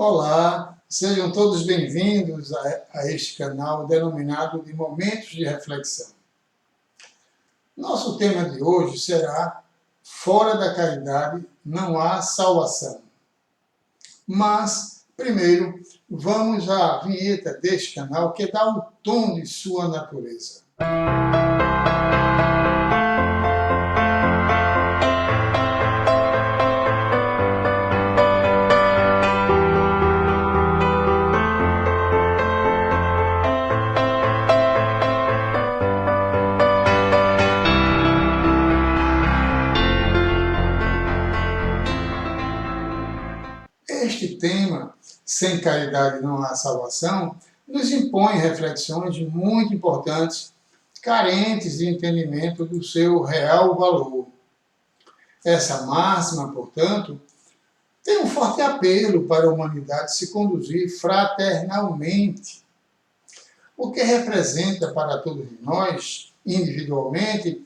Olá, sejam todos bem-vindos a este canal denominado de Momentos de Reflexão. Nosso tema de hoje será Fora da caridade não há salvação. Mas, primeiro, vamos à vinheta deste canal que dá o tom de sua natureza. Este tema, sem caridade não há salvação, nos impõe reflexões muito importantes, carentes de entendimento do seu real valor. Essa máxima, portanto, tem um forte apelo para a humanidade se conduzir fraternalmente, o que representa para todos nós, individualmente,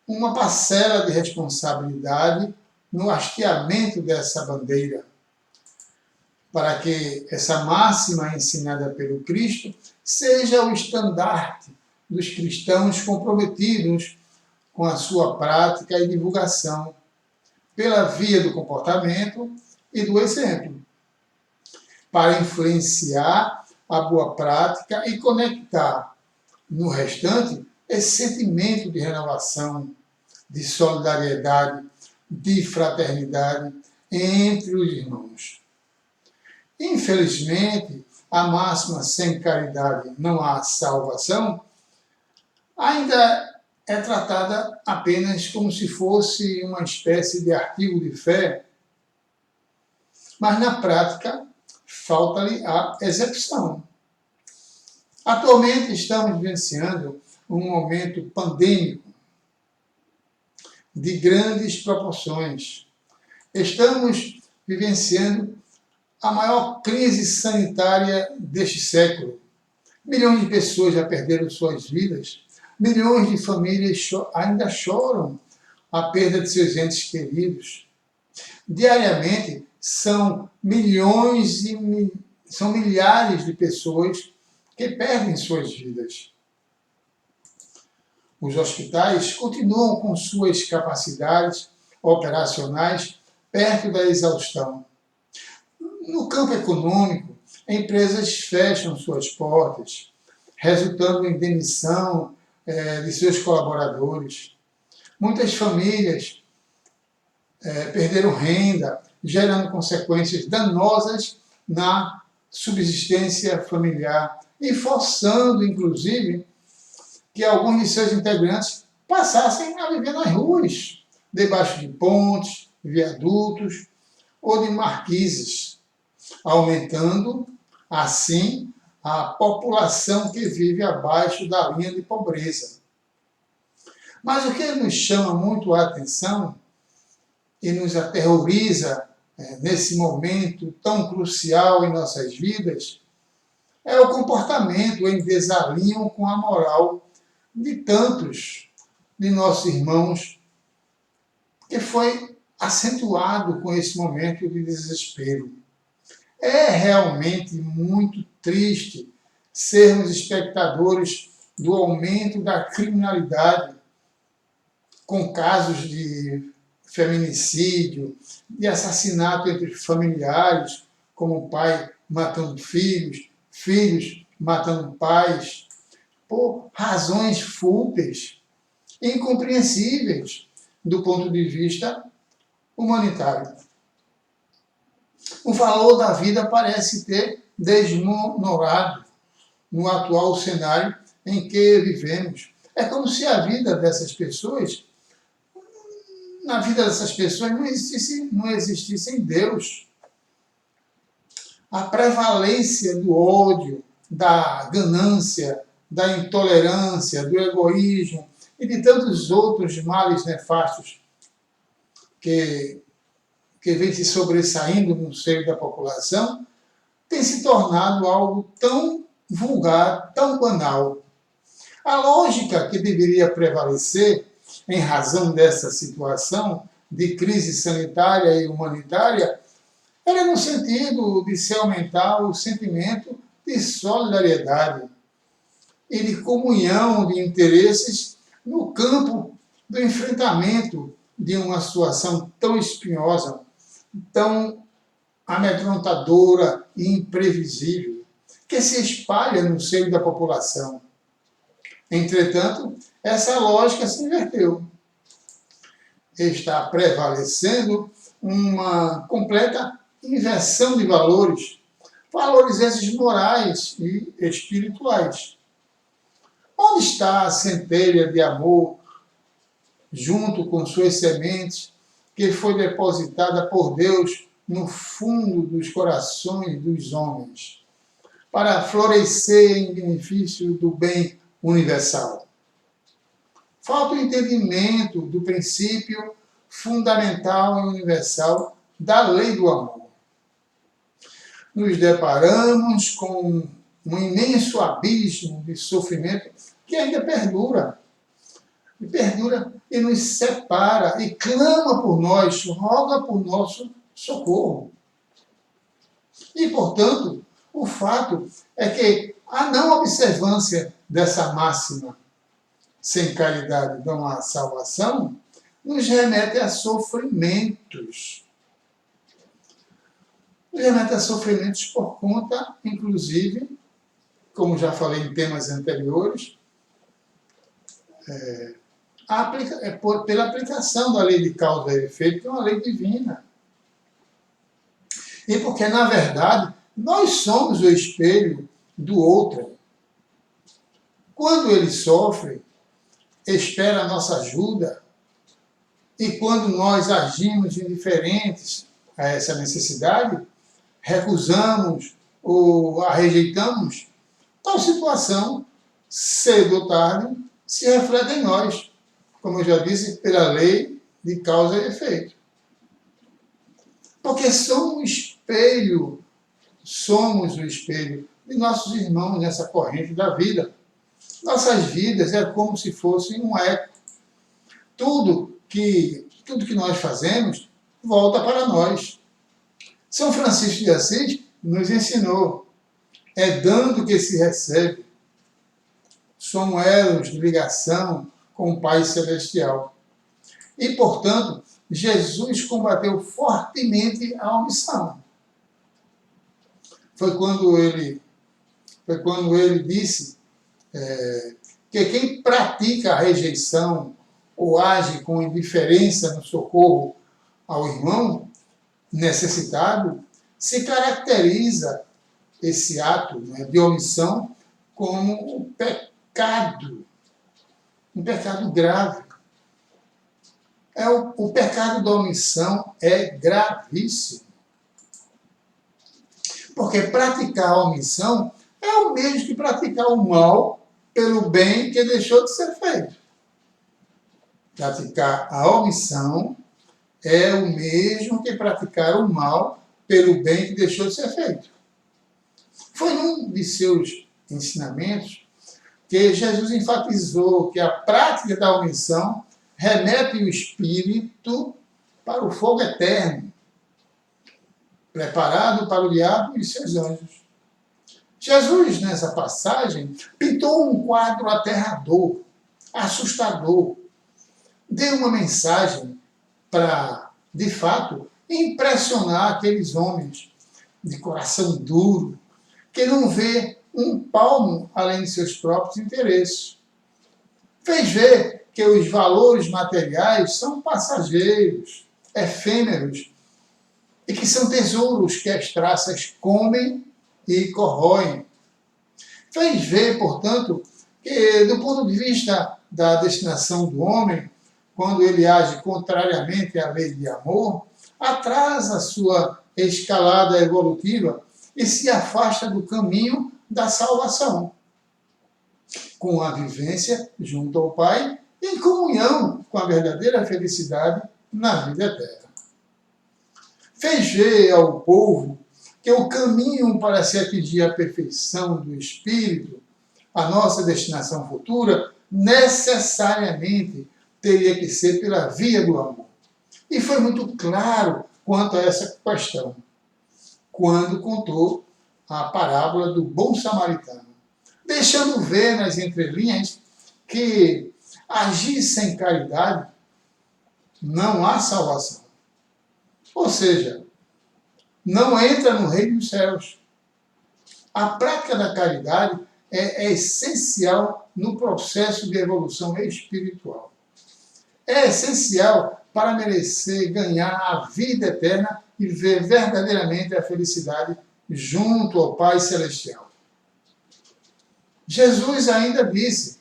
uma parcela de responsabilidade no hasteamento dessa bandeira, para que essa máxima ensinada pelo Cristo seja o estandarte dos cristãos comprometidos com a sua prática e divulgação, pela via do comportamento e do exemplo, para influenciar a boa prática e conectar no restante esse sentimento de renovação, de solidariedade, de fraternidade entre os irmãos. Infelizmente, a máxima sem caridade não há salvação ainda é tratada apenas como se fosse uma espécie de artigo de fé, mas na prática falta-lhe a execução. Atualmente estamos vivenciando um momento pandêmico de grandes proporções. Estamos vivenciando a maior crise sanitária deste século. Milhões de pessoas já perderam suas vidas, milhões de famílias ainda choram a perda de seus entes queridos. Diariamente, são milhares de pessoas que perdem suas vidas. Os hospitais continuam com suas capacidades operacionais perto da exaustão. No campo econômico, empresas fecham suas portas, resultando em demissão de seus colaboradores. Muitas famílias perderam renda, gerando consequências danosas na subsistência familiar e forçando, inclusive, que alguns de seus integrantes passassem a viver nas ruas, debaixo de pontes, viadutos ou de marquises, aumentando, assim, a população que vive abaixo da linha de pobreza. Mas o que nos chama muito a atenção e nos aterroriza nesse momento tão crucial em nossas vidas é o comportamento em desalinho com a moral de tantos de nossos irmãos, que foi acentuado com esse momento de desespero. É realmente muito triste sermos espectadores do aumento da criminalidade, com casos de feminicídio, de assassinato entre familiares, como o pai matando filhos, filhos matando pais, por razões fúteis, incompreensíveis do ponto de vista humanitário. O valor da vida parece ter desmoronado no atual cenário em que vivemos. É como se a vida dessas pessoas, na vida dessas pessoas não existisse Deus. A prevalência do ódio, da ganância, da intolerância, do egoísmo e de tantos outros males nefastos que vem se sobressaindo no seio da população, tem se tornado algo tão vulgar, tão banal. A lógica que deveria prevalecer em razão dessa situação de crise sanitária e humanitária Era no sentido de se aumentar o sentimento de solidariedade e de comunhão de interesses no campo do enfrentamento de uma situação tão espinhosa, tão amedrontadora e imprevisível, que se espalha no seio da população. Entretanto, essa lógica se inverteu. Está prevalecendo uma completa inversão de valores, valores esses morais e espirituais. Onde está a centelha de amor, junto com suas sementes, que foi depositada por Deus no fundo dos corações dos homens, para florescer em benefício do bem universal? Falta o entendimento do princípio fundamental e universal da lei do amor. Nos deparamos com um imenso abismo de sofrimento que ainda perdura e nos separa e clama por nós, roga por nosso socorro. E, portanto, o fato é que a não observância dessa máxima, sem caridade não há salvação, nos remete a sofrimentos. Nos remete a sofrimentos por conta, inclusive, como já falei em temas anteriores, pela aplicação da lei de causa e efeito, que é uma lei divina. E porque, na verdade, nós somos o espelho do outro. Quando ele sofre, espera a nossa ajuda, e quando nós agimos indiferentes a essa necessidade, recusamos ou a rejeitamos, tal situação, cedo ou tarde, se reflete em nós, como eu já disse, pela lei de causa e efeito. Porque somos o espelho de nossos irmãos nessa corrente da vida. Nossas vidas é como se fossem um eco. Tudo que nós fazemos volta para nós. São Francisco de Assis nos ensinou: é dando que se recebe. Somos elos de ligação com o Pai Celestial. E, portanto, Jesus combateu fortemente a omissão. Foi quando ele disse que quem pratica a rejeição ou age com indiferença no socorro ao irmão necessitado, se caracteriza esse ato, né, de omissão como um pecado grave. O pecado da omissão é gravíssimo. Porque praticar a omissão é o mesmo que praticar o mal pelo bem que deixou de ser feito. Praticar a omissão é o mesmo que praticar o mal pelo bem que deixou de ser feito. Foi num de seus ensinamentos que Jesus enfatizou que a prática da omissão remete o espírito para o fogo eterno, preparado para o diabo e seus anjos. Jesus, nessa passagem, pintou um quadro aterrador, assustador. Deu uma mensagem para, de fato, impressionar aqueles homens de coração duro, que não vê um palmo além de seus próprios interesses. Fez ver que os valores materiais são passageiros, efêmeros, e que são tesouros que as traças comem e corroem. Fez ver, portanto, que do ponto de vista da destinação do homem, quando ele age contrariamente à lei de amor, atrasa a sua escalada evolutiva e se afasta do caminho da salvação, com a vivência junto ao Pai, em comunhão com a verdadeira felicidade na vida eterna. Fez ver ao povo que o caminho para se atingir a perfeição do Espírito, a nossa destinação futura, necessariamente teria que ser pela via do amor. E foi muito claro quanto a essa questão. quando contou a parábola do bom samaritano, deixando ver nas entrelinhas que agir sem caridade não há salvação. Ou seja, não entra no reino dos céus. A prática da caridade é essencial no processo de evolução espiritual. É essencial para merecer ganhar a vida eterna e ver verdadeiramente a felicidade junto ao Pai Celestial. Jesus ainda disse: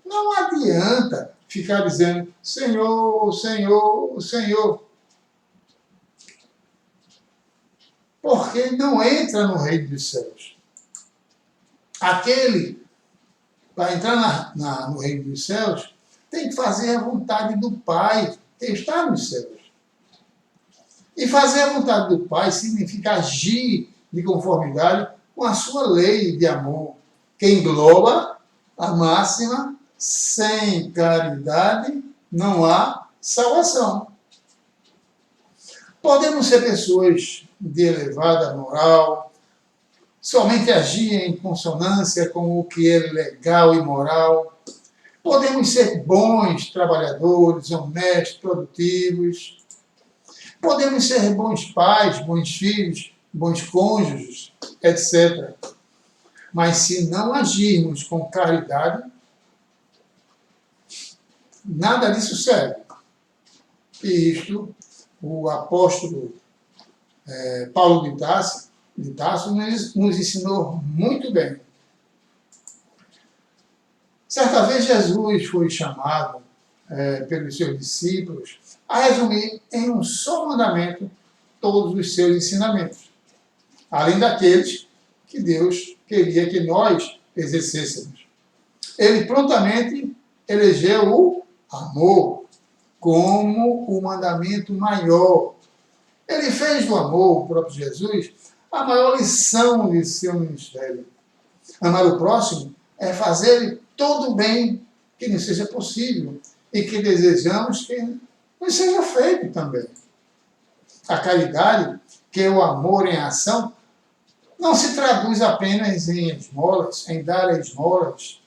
não adianta ficar dizendo Senhor, Senhor, Senhor, porque não entra no reino dos céus. Aquele, para entrar no reino dos céus, tem que fazer a vontade do Pai que está nos céus. E fazer a vontade do Pai significa agir de conformidade com a sua lei de amor, que engloba a máxima: sem caridade não há salvação. Podemos ser pessoas de elevada moral, somente agir em consonância com o que é legal e moral. Podemos ser bons trabalhadores, honestos, produtivos. Podemos ser bons pais, bons filhos, bons cônjuges, etc. Mas se não agirmos com caridade, nada disso serve. E isto o apóstolo Paulo de Tarso nos ensinou muito bem. Certa vez Jesus foi chamado pelos seus discípulos a resumir em um só mandamento todos os seus ensinamentos, além daqueles que Deus queria que nós exercêssemos. Ele prontamente elegeu o amor como o mandamento maior. Ele fez do amor, o próprio Jesus, a maior lição de seu ministério. Amar o próximo é fazer todo o bem que nos seja possível e que desejamos que nos seja feito também. A caridade, que é o amor em ação, não se traduz apenas em esmolas, em dar esmolas,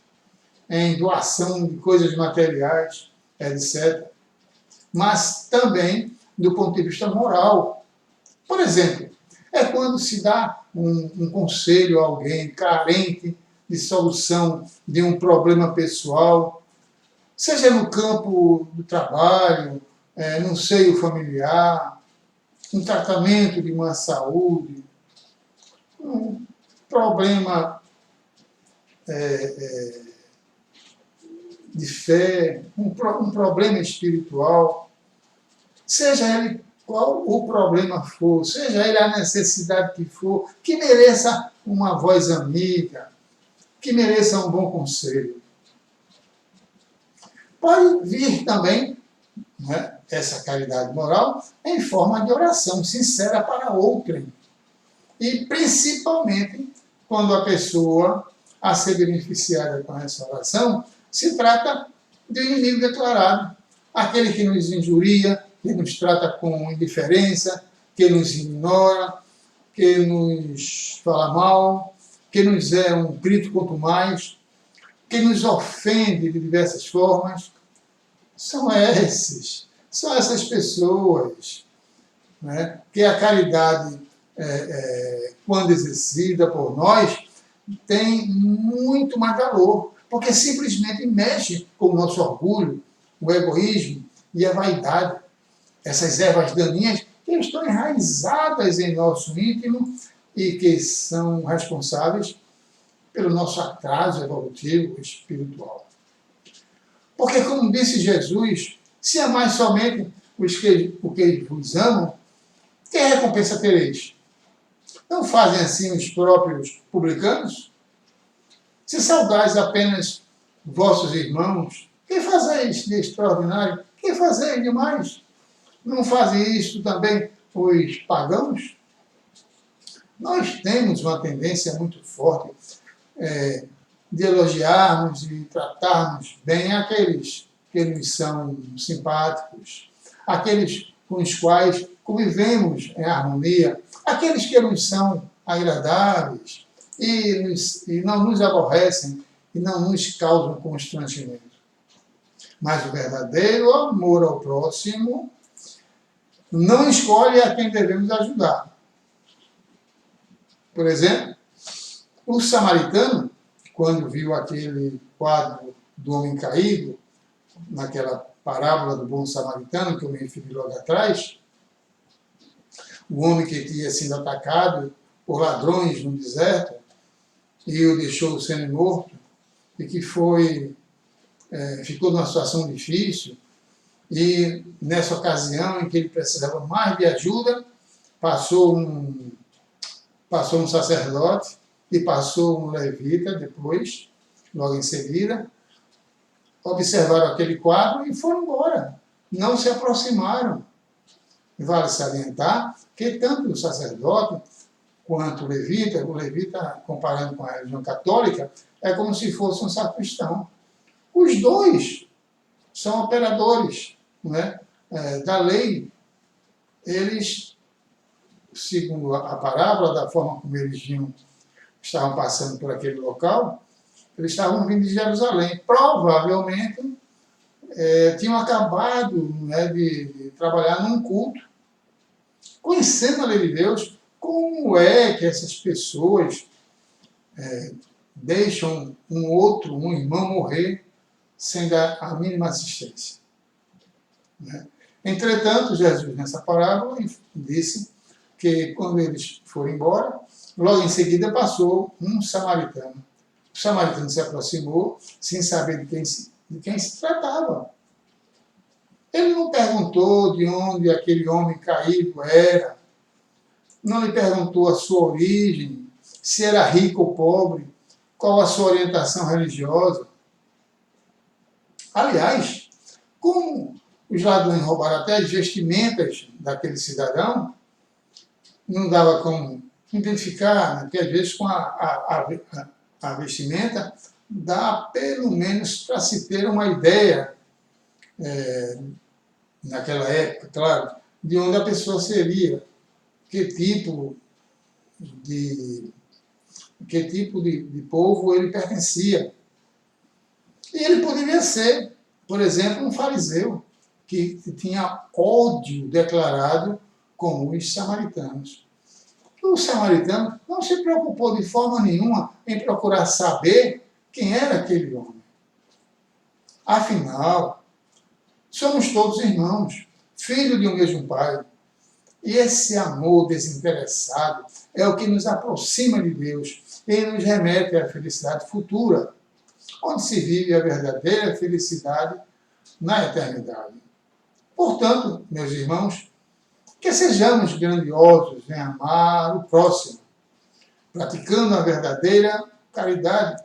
em doação de coisas materiais, etc. Mas também do ponto de vista moral. Por exemplo, é quando se dá um conselho a alguém carente de solução de um problema pessoal, seja no campo do trabalho, no seio familiar, um tratamento de uma saúde, um problema de fé, um problema espiritual, seja ele qual o problema for, seja ele a necessidade que for, que mereça uma voz amiga, que mereça um bom conselho. Pode vir também, né, essa caridade moral em forma de oração sincera para outrem. E principalmente quando a pessoa a ser beneficiada com essa oração se trata de um inimigo declarado, aquele que nos injuria, que nos trata com indiferença, que nos ignora, que nos fala mal, que nos é um grito quanto mais, que nos ofende de diversas formas. São essas pessoas, né, que a caridade, quando exercida por nós, tem muito mais valor, porque simplesmente mexe com o nosso orgulho, o egoísmo e a vaidade. Essas ervas daninhas que estão enraizadas em nosso íntimo e que são responsáveis pelo nosso atraso evolutivo espiritual. Porque, como disse Jesus, se amais somente o que vos amam, que recompensa tereis? Não fazem assim os próprios publicanos? Se saudais apenas vossos irmãos, que fazeis de extraordinário? Que fazeis de mais? Não fazem isto também os pagãos? Nós temos uma tendência muito forte de elogiarmos e tratarmos bem aqueles que nos são simpáticos, aqueles com os quais convivemos em harmonia, aqueles que nos são agradáveis e não nos aborrecem e não nos causam constrangimento. Mas o verdadeiro amor ao próximo não escolhe a quem devemos ajudar. Por exemplo, o samaritano, quando viu aquele quadro do homem caído, naquela parábola do bom samaritano, que eu me referi logo atrás, o homem que tinha sido atacado por ladrões no deserto e o deixou semi-morto, e que ficou numa situação difícil, e nessa ocasião em que ele precisava mais de ajuda, passou um sacerdote e passou um levita depois, logo em seguida, observaram aquele quadro e foram embora. Não se aproximaram. Vale salientar que tanto o sacerdote quanto o levita, comparando com a religião católica, é como se fosse um sacristão. Os dois são operadores, não é? Da lei. Eles, segundo a parábola, da forma como eles estavam passando por aquele local, eles estavam vindo de Jerusalém. Provavelmente tinham acabado, né, de trabalhar num culto. Conhecendo a lei de Deus, como é que essas pessoas deixam um irmão morrer sem dar a mínima assistência? Né? Entretanto, Jesus, nessa parábola, disse que quando eles foram embora, logo em seguida passou um samaritano. O samaritano se aproximou sem saber de quem se tratava. Ele não perguntou de onde aquele homem caído era, não lhe perguntou a sua origem, se era rico ou pobre, qual a sua orientação religiosa. Aliás, como os ladrões roubaram até as vestimentas daquele cidadão, não dava como identificar, né? Porque às vezes com a vestimenta dá pelo menos para se ter uma ideia, naquela época, claro, de onde a pessoa seria, que tipo de povo ele pertencia. E ele poderia ser, por exemplo, um fariseu, que tinha ódio declarado com os samaritanos. O samaritano não se preocupou de forma nenhuma em procurar saber quem era aquele homem. Afinal, somos todos irmãos, filhos de um mesmo pai. E esse amor desinteressado é o que nos aproxima de Deus e nos remete à felicidade futura, onde se vive a verdadeira felicidade na eternidade. Portanto, meus irmãos, que sejamos grandiosos em amar o próximo, praticando a verdadeira caridade,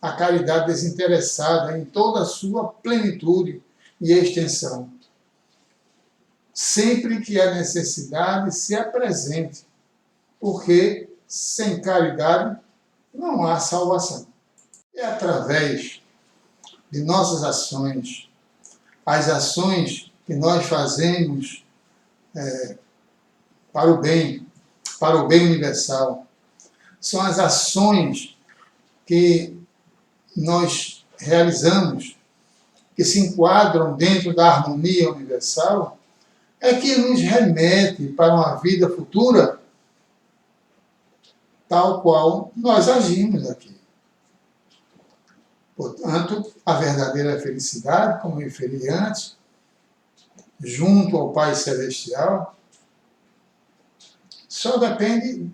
a caridade desinteressada em toda a sua plenitude e extensão, sempre que a necessidade se apresente, porque sem caridade não há salvação. É através de nossas ações, as ações que nós fazemos para o bem universal, são as ações que nós realizamos, que se enquadram dentro da harmonia universal, é que nos remete para uma vida futura tal qual nós agimos aqui. Portanto, a verdadeira felicidade, como referi antes, junto ao Pai Celestial, só depende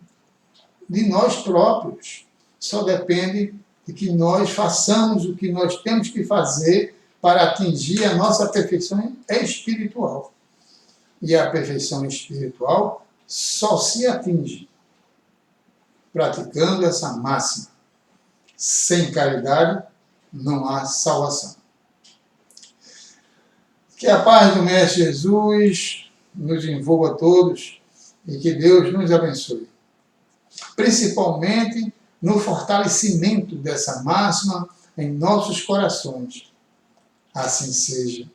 de nós próprios, só depende de que nós façamos o que nós temos que fazer para atingir a nossa perfeição espiritual. E a perfeição espiritual só se atinge praticando essa máxima. Sem caridade não há salvação. Que a paz do Mestre Jesus nos envolva a todos e que Deus nos abençoe. Principalmente no fortalecimento dessa máxima em nossos corações. Assim seja.